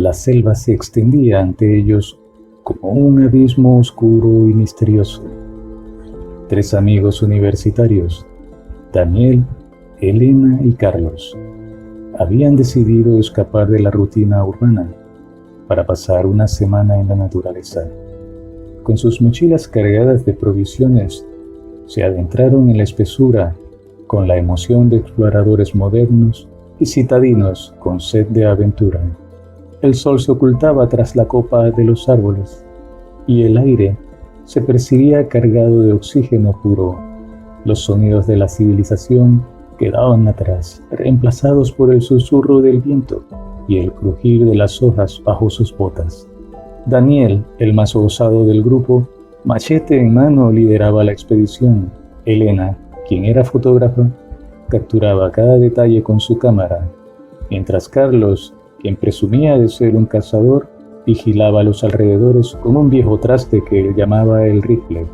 La selva se extendía ante ellos como un abismo oscuro y misterioso. 3 amigos universitarios, Daniel, Elena y Carlos, habían decidido escapar de la rutina urbana para pasar una semana en la naturaleza. Con sus mochilas cargadas de provisiones, se adentraron en la espesura con la emoción de exploradores modernos y citadinos con sed de aventura. El sol se ocultaba tras la copa de los árboles y el aire se percibía cargado de oxígeno puro. Los sonidos de la civilización quedaban atrás, reemplazados por el susurro del viento y el crujir de las hojas bajo sus botas. Daniel, el más osado del grupo, machete en mano, lideraba la expedición. Elena, quien era fotógrafa, capturaba cada detalle con su cámara, mientras Carlos, quien presumía de ser un cazador, vigilaba los alrededores con un viejo traste que él llamaba el rifle.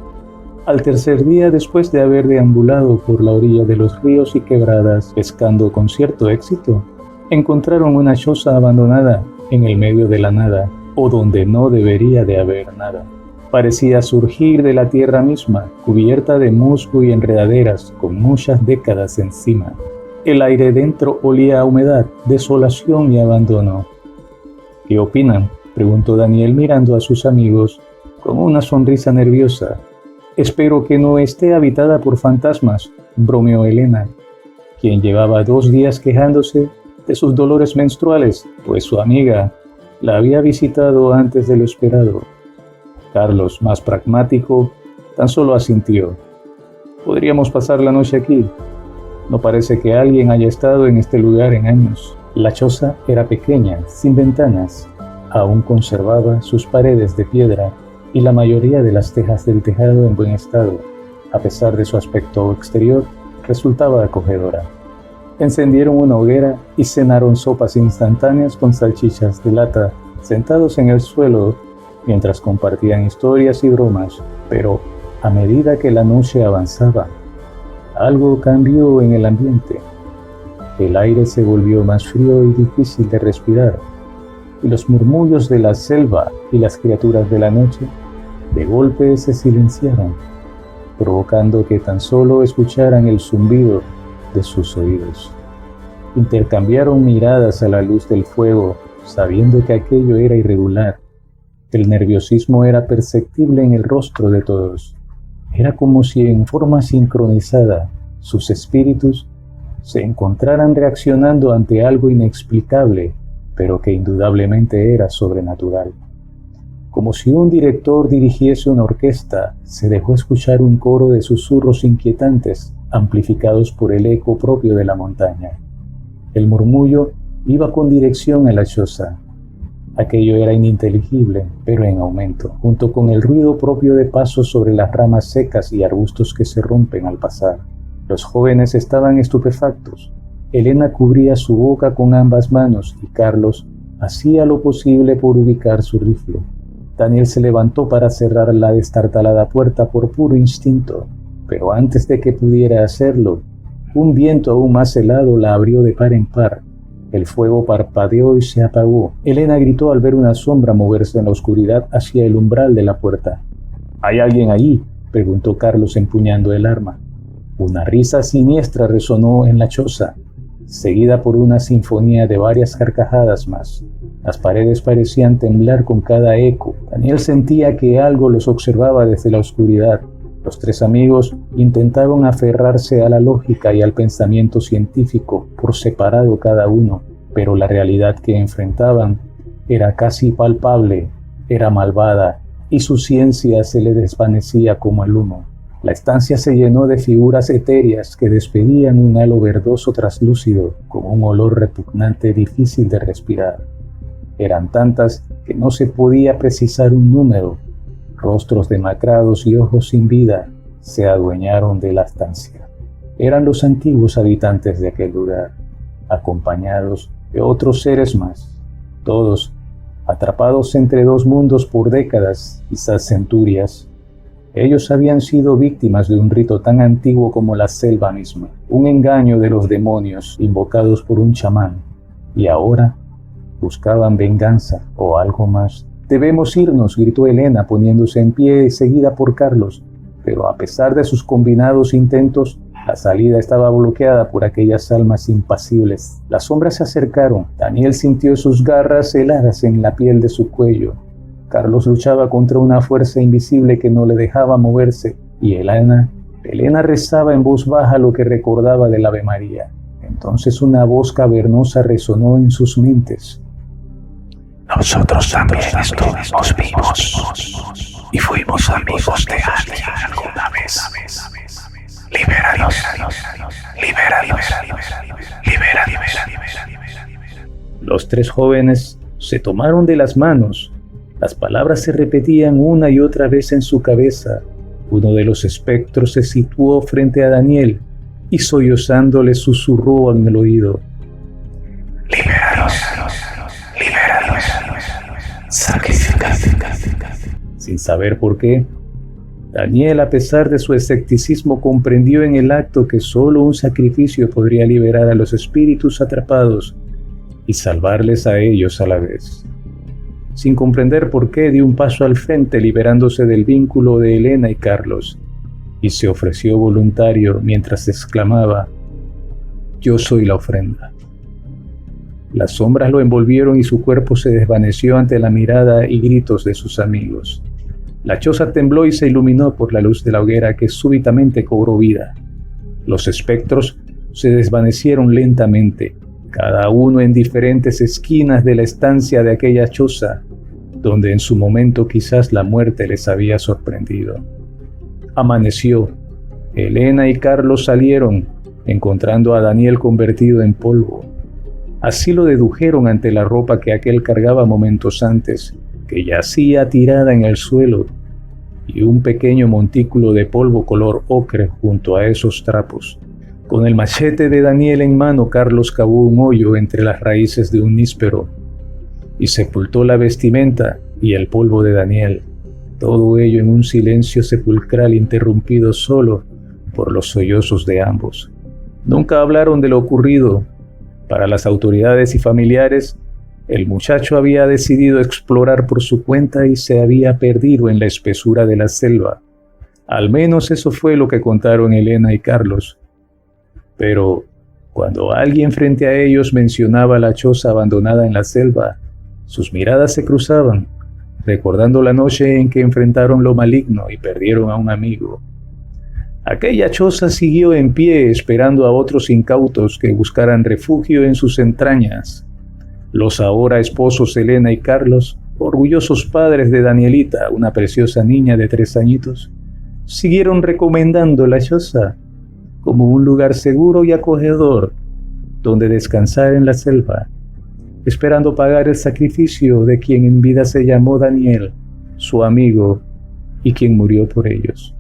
Al tercer día, después de haber deambulado por la orilla de los ríos y quebradas, pescando con cierto éxito, encontraron una choza abandonada en el medio de la nada, o donde no debería de haber nada. Parecía surgir de la tierra misma, cubierta de musgo y enredaderas, con muchas décadas encima. El aire dentro olía a humedad, desolación y abandono. ¿Qué opinan?, preguntó Daniel mirando a sus amigos con una sonrisa nerviosa. Espero que no esté habitada por fantasmas, bromeó Elena, quien llevaba 2 días quejándose de sus dolores menstruales, pues su amiga la había visitado antes de lo esperado. Carlos, más pragmático, tan solo asintió. Podríamos pasar la noche aquí. No parece que alguien haya estado en este lugar en años. La choza era pequeña, sin ventanas. Aún conservaba sus paredes de piedra y la mayoría de las tejas del tejado en buen estado. A pesar de su aspecto exterior, resultaba acogedora. Encendieron una hoguera y cenaron sopas instantáneas con salchichas de lata, sentados en el suelo mientras compartían historias y bromas. Pero a medida que la noche avanzaba, algo cambió en el ambiente. El aire se volvió más frío y difícil de respirar, y los murmullos de la selva y las criaturas de la noche de golpe se silenciaron, provocando que tan solo escucharan el zumbido de sus oídos. Intercambiaron miradas a la luz del fuego, sabiendo que aquello era irregular. El nerviosismo era perceptible en el rostro de todos. Era como si en forma sincronizada sus espíritus se encontraran reaccionando ante algo inexplicable, pero que indudablemente era sobrenatural. Como si un director dirigiese una orquesta, se dejó escuchar un coro de susurros inquietantes, amplificados por el eco propio de la montaña. El murmullo iba con dirección a la choza. Aquello era ininteligible, pero en aumento, junto con el ruido propio de pasos sobre las ramas secas y arbustos que se rompen al pasar. Los jóvenes estaban estupefactos. Elena cubría su boca con ambas manos y Carlos hacía lo posible por ubicar su rifle. Daniel se levantó para cerrar la destartalada puerta por puro instinto, pero antes de que pudiera hacerlo, un viento aún más helado la abrió de par en par. El fuego parpadeó y se apagó. Elena gritó al ver una sombra moverse en la oscuridad hacia el umbral de la puerta. ¿Hay alguien allí?, preguntó Carlos empuñando el arma. Una risa siniestra resonó en la choza, seguida por una sinfonía de varias carcajadas más. Las paredes parecían temblar con cada eco. Daniel sentía que algo los observaba desde la oscuridad. Los 3 amigos intentaron aferrarse a la lógica y al pensamiento científico por separado cada uno, pero la realidad que enfrentaban era casi palpable, era malvada, y su ciencia se le desvanecía como el humo. La estancia se llenó de figuras etéreas que despedían un halo verdoso traslúcido, con un olor repugnante difícil de respirar. Eran tantas que no se podía precisar un número. Rostros demacrados y ojos sin vida se adueñaron de la estancia. Eran los antiguos habitantes de aquel lugar, acompañados de otros seres más, todos atrapados entre 2 mundos por décadas, quizás centurias. Ellos habían sido víctimas de un rito tan antiguo como la selva misma, un engaño de los demonios invocados por un chamán, y ahora Buscaban venganza o algo más. «Debemos irnos», gritó Elena, poniéndose en pie, seguida por Carlos. Pero a pesar de sus combinados intentos, la salida estaba bloqueada por aquellas almas impasibles. Las sombras se acercaron. Daniel sintió sus garras heladas en la piel de su cuello. Carlos luchaba contra una fuerza invisible que no le dejaba moverse, y Elena rezaba en voz baja lo que recordaba del Ave María. Entonces una voz cavernosa resonó en sus mentes. Nosotros también estuvimos vivos y fuimos amigos de alguien alguna vez. Libéranos, libéranos, libéranos. Los tres jóvenes se tomaron de las manos. Las palabras se repetían una y otra vez en su cabeza. Uno de los espectros se situó frente a Daniel y sollozando le susurró en el oído. Libéranos, libéranos, sacrificados. Sin saber por qué, Daniel, a pesar de su escepticismo, comprendió en el acto que solo un sacrificio podría liberar a los espíritus atrapados y salvarles a ellos a la vez. Sin comprender por qué, dio un paso al frente, liberándose del vínculo de Elena y Carlos, y se ofreció voluntario mientras exclamaba: «Yo soy la ofrenda». Las sombras lo envolvieron y su cuerpo se desvaneció ante la mirada y gritos de sus amigos. La choza tembló y se iluminó por la luz de la hoguera que súbitamente cobró vida. Los espectros se desvanecieron lentamente, cada uno en diferentes esquinas de la estancia de aquella choza, donde en su momento quizás la muerte les había sorprendido. Amaneció. Elena y Carlos salieron, encontrando a Daniel convertido en polvo. Así lo dedujeron ante la ropa que aquel cargaba momentos antes, que yacía tirada en el suelo, y un pequeño montículo de polvo color ocre junto a esos trapos. Con el machete de Daniel en mano, Carlos cavó un hoyo entre las raíces de un níspero y sepultó la vestimenta y el polvo de Daniel, todo ello en un silencio sepulcral interrumpido solo por los sollozos de ambos. Nunca hablaron de lo ocurrido. Para las autoridades y familiares, el muchacho había decidido explorar por su cuenta y se había perdido en la espesura de la selva. Al menos eso fue lo que contaron Elena y Carlos. Pero cuando alguien frente a ellos mencionaba la choza abandonada en la selva, sus miradas se cruzaban, recordando la noche en que enfrentaron lo maligno y perdieron a un amigo. Aquella choza siguió en pie esperando a otros incautos que buscaran refugio en sus entrañas. Los ahora esposos Elena y Carlos, orgullosos padres de Danielita, una preciosa niña de 3 añitos, siguieron recomendando la choza como un lugar seguro y acogedor donde descansar en la selva, esperando pagar el sacrificio de quien en vida se llamó Daniel, su amigo, y quien murió por ellos.